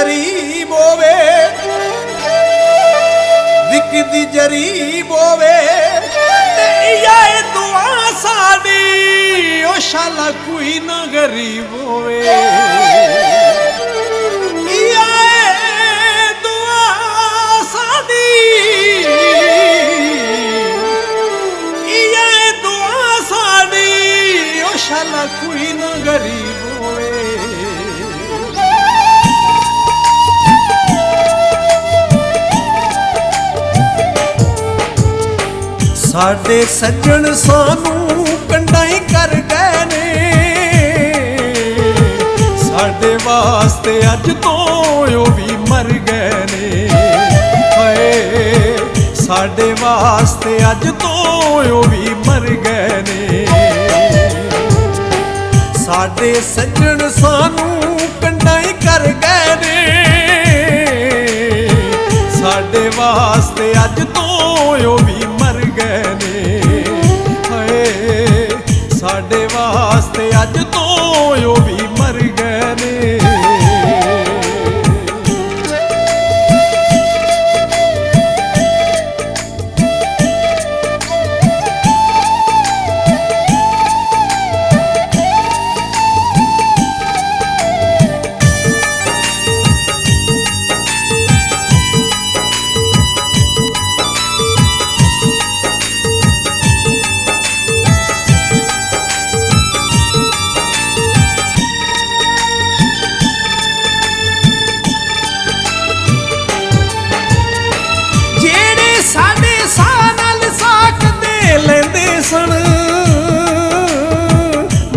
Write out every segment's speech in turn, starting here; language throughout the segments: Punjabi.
जरीब होवे, विकदी जरीब होवे, ये दुआ साडी ओ शाला कोई ना गरीब होवे। ये दुआ साडी, ये दुआ साडी ओ शाला कोई ना गरीब होवे। साडे सज्जन सानू कंडाई कर गए ने, साडे वास्ते अज तो ओ भी मर गए ने। हाय साडे वास्ते अज तो ओ भी मर गए ने। साडे सज्जन सानू कंडाई कर गए ने, साडे वास्ते अज तो ओ भी मर गए ने। हाय साडे वास्ते अज तो ओ भी मर गए ने।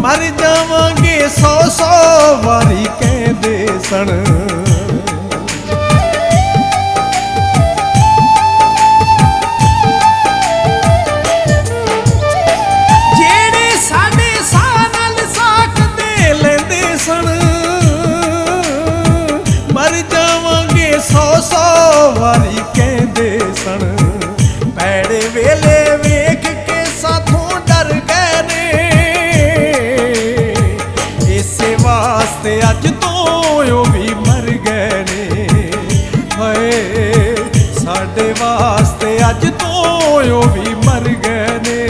मर जावांगे 100-100 वारी कहते सन। जेड़े साडे साह नाल साक दे लेंदे सन, मर जावांगे 100-100 वारी कहते सन। पैड़े वेले वेख के साथों डर गए ने, इसे वास्ते अज तो ओ भी मर गए ने। हाय साडे वास्ते अज तो ओ भी मर गए ने।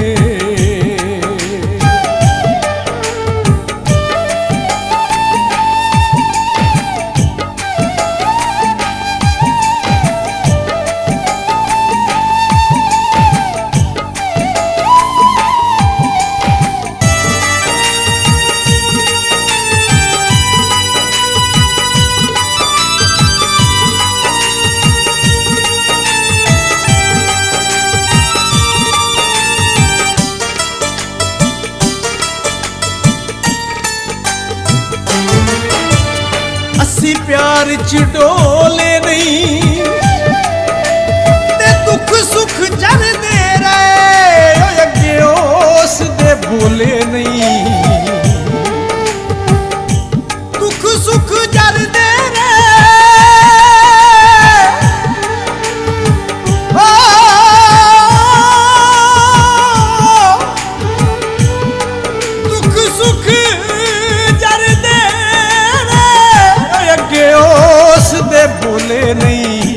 अस्सी प्यार च डोले नहीं, ते दुख सुख जरदे रहे, अगे उस दे बोले नहीं। दुख सुख जरदे रहे, दुख सुख जरदे उस दे बोले नहीं।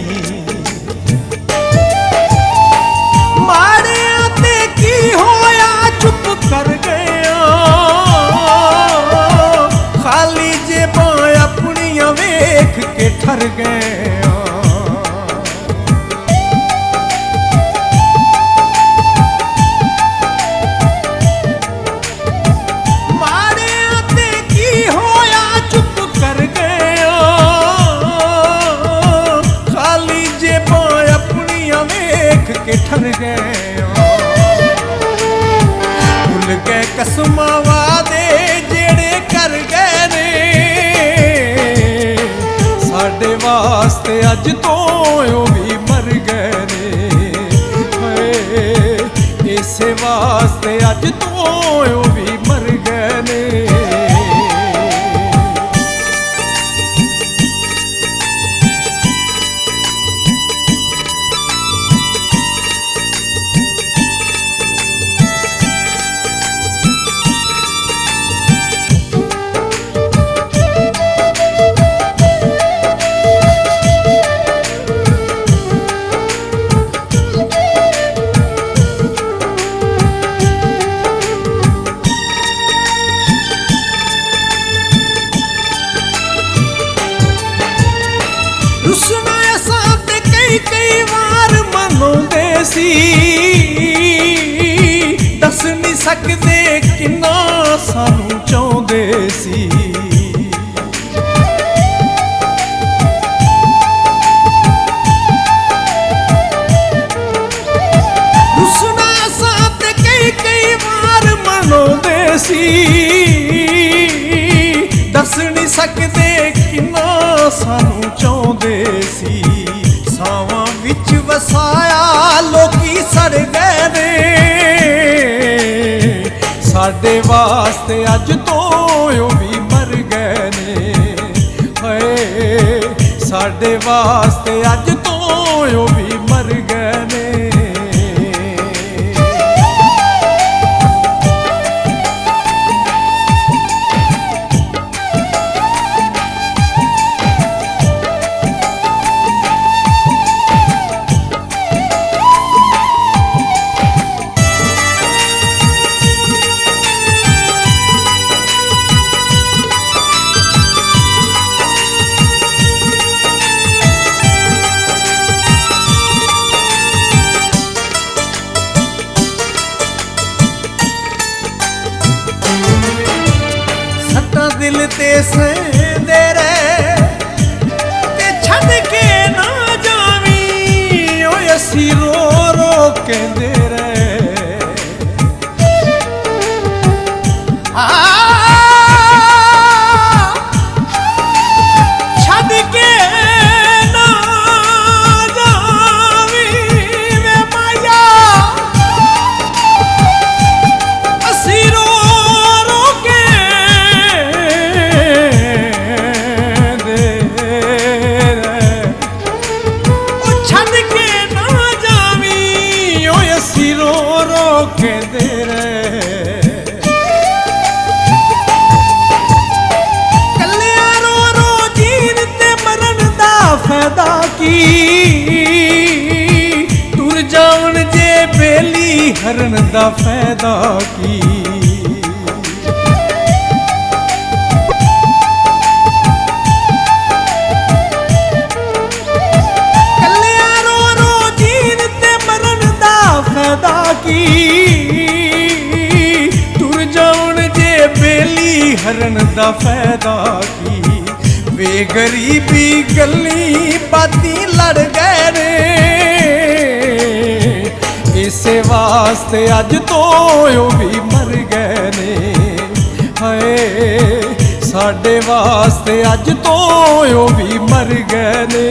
माड़िया ते की होया चुप कर गया, खाली जेबां अपनियां वेख के ठर गया। माड़िया ते की होया चुप कर गया, के ठर गए। भुल गए कसमां वादे जेड़े कर गए ने, साडे वास्ते अज तो ओ भी मर गए ने। इसे वास्ते अज तो ओ भी मर गए ने। ਰੁੱਸਣਾ ਅਸਾਂ ਤੇ ਕਈ ਕਈ ਵਾਰ ਮਨਾਉਂਦੇ ਸੀ, ਦੱਸ ਨਹੀਂ ਸਕਦੇ ਕਿੰਨਾ ਸਾਨੂੰ ਚਾਹੁੰਦੇ ਸੀ। ਰੁੱਸਣਾ ਅਸਾਂ ਤੇ ਕਈ ਕਈ ਵਾਰ ਮਨਾਉਂਦੇ ਸੀ, ਦੱਸ ਨਹੀਂ ਸਕਦੇ ਕਿੰਨਾ ਸਾਨੂੰ ਚਾਹੁੰਦੇ ਸੀ। ਸਾਵਾਂ ਵਿੱਚ ਵਸਾਇਆ ਲੋਕੀ ਸੜ ਗਏ ਨੇ, ਸਾਡੇ ਵਾਸਤੇ ਅੱਜ ਤੋਂ ਉਹ ਵੀ ਮਰ ਗਏ ਨੇ। ਹਾਏ ਸਾਡੇ ਵਾਸਤੇ ਅੱਜ ਤੋਂ ਉਹ ਵੀ ਮਰ ਗਏ ਨੇ। ਦਿਲ ਤੇ ਸਹਿੰਦੇ ਰਹਿ ਤੇ ਛੱਡ ਕੇ ਨਾ ਜਾਵੀਂ, ਓਏ ਅਸੀਂ ਰੋ ਰੋ ਕਹਿੰਦੇ ਰਹੇ। ਛੱਡ ਕੇ ਨਾ ਜਾਵੀਂ ਵੇ ਮਾਇਆ, ਅਸੀਂ ਰੋ ਕਹਿੰਦੇ ਰਹੇ। ਕੱਲਿਆਂ ਰੋ ਰੋ ਜੀਣ ਤੇ ਮਰਨ ਦਾ ਫਾਇਦਾ ਕੀ, ਤੁਰ ਜਾਵਣ ਜੇ ਬੇਲੀ ਹਰਨ ਦਾ ਫਾਇਦਾ ਕੀ। ਕੱਲਿਆਂ ਰੋ ਰੋ ਜੀਣ ਤੇ ਮਰਨ ਦਾ ਫਾਇਦਾ ਕੀ, ਬੇਲੀ ਹਰਨ ਦਾ ਫਾਇਦਾ ਕੀ। ਵੇ ਗਰੀਬੀ ਗੱਲੀ ਬਾਤੀ ਲੜ ਗਏ ਨੇ, ਇਸੇ ਵਾਸਤੇ ਅੱਜ ਤੋਂ ਉਹ ਵੀ ਮਰ ਗਏ ਨੇ। ਹਾਏ ਸਾਡੇ ਵਾਸਤੇ ਅੱਜ ਤੋਂ ਉਹ ਵੀ ਮਰ ਗਏ ਨੇ।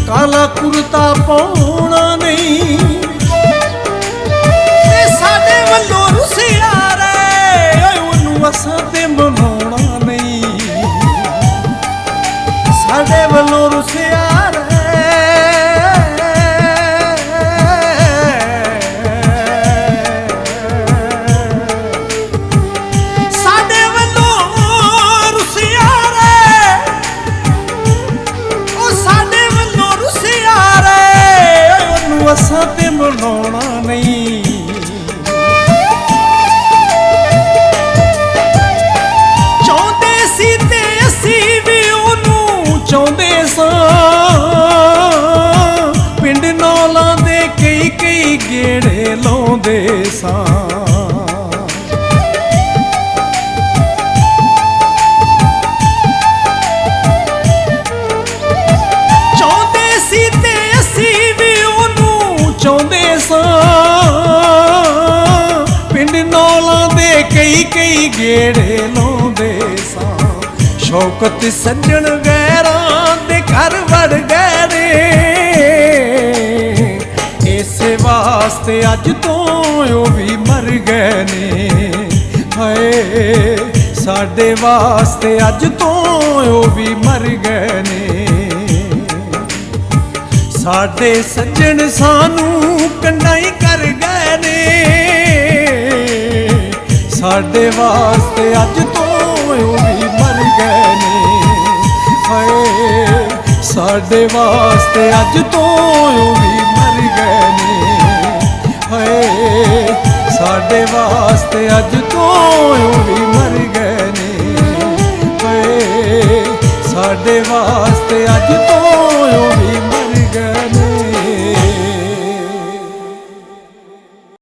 ਕਾਲਾ ਕੁਰਤਾ ਪਾਉਣਾ ਨਹੀਂ ਤੇ ਸਾਡੇ ਵੱਲੋਂ ਰੁੱਸਿਆ ਰੇ, ਓਏ ਉਹਨੂੰ ਅਸਾਂ ਤੇ ਮਨਾਉਣਾ ਨਹੀਂ। ਸਾਡੇ ਵੱਲੋਂ ਰੁੱਸਿਆ ਰੇ, ਸਾਡੇ ਵੱਲੋਂ ਰੁੱਸਿਆ ਰੇ, ਉਹ ਸਾਡੇ ਅਸਾਂ ਤੇ ਮਨਾਉਣਾ ਨਹੀਂ। ਚਾਹੁੰਦੇ ਸੀ ਤੇ ਅਸੀਂ ਵੀ ਉਹਨੂੰ ਚਾਹੁੰਦੇ ਸਾਂ, ਪਿੰਡ ਨੌਲਾਂ ਦੇ ਕਈ ਕਈ ਗੇੜੇ ਲਾਉਂਦੇ ਸਾਂ। ਚਾਹੁੰਦੇ ਸੀ ਤੇ ਅਸੀਂ ਵੀ ਉਹਨੂੰ ਚਾਹੁੰਦੇ ਸਾਂ, ਪਿੰਡ ਨੌਲਾਂ ਦੇ ਕਈ ਕਈ ਗੇੜੇ ਲਾਉਂਦੇ ਸਾਂ। ਸ਼ੌਕਤ ਸੱਜਣ ਗੈਰਾਂ ਦੇ ਘਰ ਵੜ ਗਏ ਨੇ, ਇਸੇ ਵਾਸਤੇ ਅੱਜ ਤੋਂ ਉਹ ਵੀ ਮਰ ਗਏ ਨੇ। ਹਾਏ ਸਾਡੇ ਵਾਸਤੇ ਅੱਜ ਤੋਂ ਉਹ ਵੀ ਮਰ ਗਏ ਨੇ। ਸਾਡੇ ਸੱਜਣ ਸਾਨੂੰ ਕੰਡਾਈ ਕਰ ਗਏ ਨੇ। ਸਾਡੇ ਵਾਸਤੇ ਅੱਜ ਤੋਂ ਉਹ ਵੀ ਮਰ ਗਏ ਨੇ। ਹਾਏ ਸਾਡੇ ਵਾਸਤੇ ਅੱਜ ਤੋਂ ਉਹ ਵੀ ਮਰ ਗਏ ਨੇ। ਹਾਏ ਸਾਡੇ ਵਾਸਤੇ ਅੱਜ ਤੋਂ ਉਹ ਵੀ ਮਰ ਗਏ ਨੇ। ਹਾਏ ਸਾਡੇ ਵਾਸਤੇ ਅੱਜ